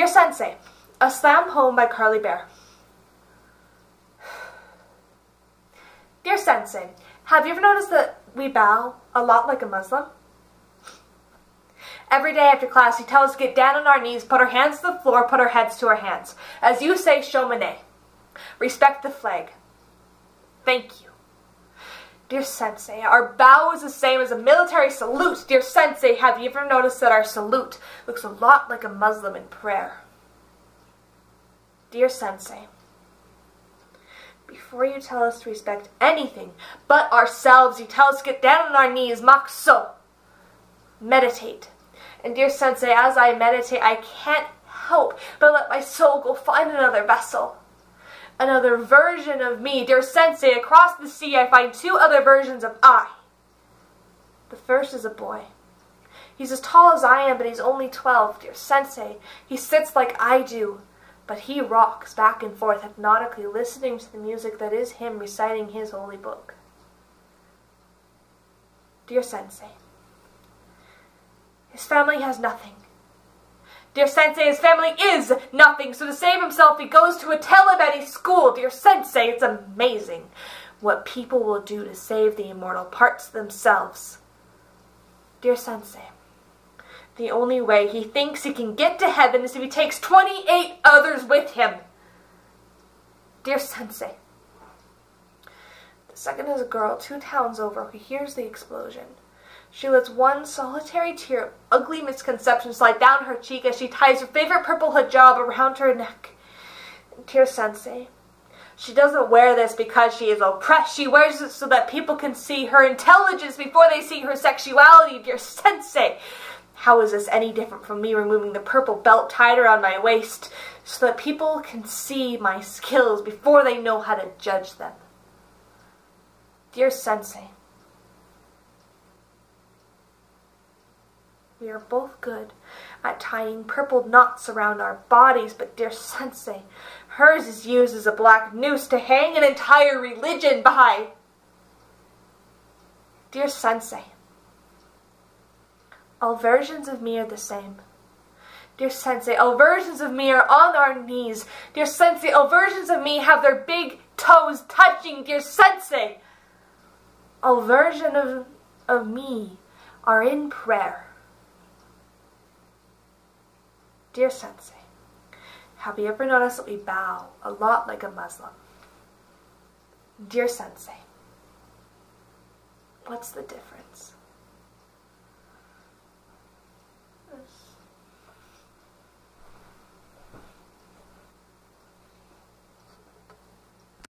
Dear Sensei, a slam poem by Carly Bear. Dear Sensei, have you ever noticed that we bow a lot like a Muslim? Every day after class, you tell us to get down on our knees, put our hands to the floor, put our heads to our hands. As you say, shomane. Respect the flag. Thank you. Dear Sensei, our bow is the same as a military salute. Dear Sensei, have you ever noticed that our salute looks a lot like a Muslim in prayer? Dear Sensei, before you tell us to respect anything but ourselves, you tell us to get down on our knees, makso, meditate. And dear Sensei, as I meditate, I can't help but let my soul go find another vessel. Another version of me. Dear Sensei, across the sea I find two other versions of I. The first is a boy. He's as tall as I am, but he's only 12. Dear Sensei, he sits like I do, but he rocks back and forth hypnotically, listening to the music that is him reciting his holy book. Dear Sensei, his family has nothing. Dear Sensei, his family is nothing, so to save himself he goes to a Talibani school. Dear Sensei, it's amazing what people will do to save the immortal parts of themselves. Dear Sensei, the only way he thinks he can get to heaven is if he takes 28 others with him. Dear Sensei, the second is a girl 2 towns over who hears the explosion. She lets one solitary tear of ugly misconception slide down her cheek as she ties her favorite purple hijab around her neck. Dear Sensei, she doesn't wear this because she is oppressed. She wears it so that people can see her intelligence before they see her sexuality. Dear Sensei, how is this any different from me removing the purple belt tied around my waist so that people can see my skills before they know how to judge them? Dear Sensei, we are both good at tying purple knots around our bodies, but dear Sensei, hers is used as a black noose to hang an entire religion by. Dear Sensei, all versions of me are the same. Dear Sensei, all versions of me are on our knees. Dear Sensei, all versions of me have their big toes touching. Dear Sensei, all versions of me are in prayer. Dear Sensei, have you ever noticed that we bow a lot like a Muslim? Dear Sensei, what's the difference?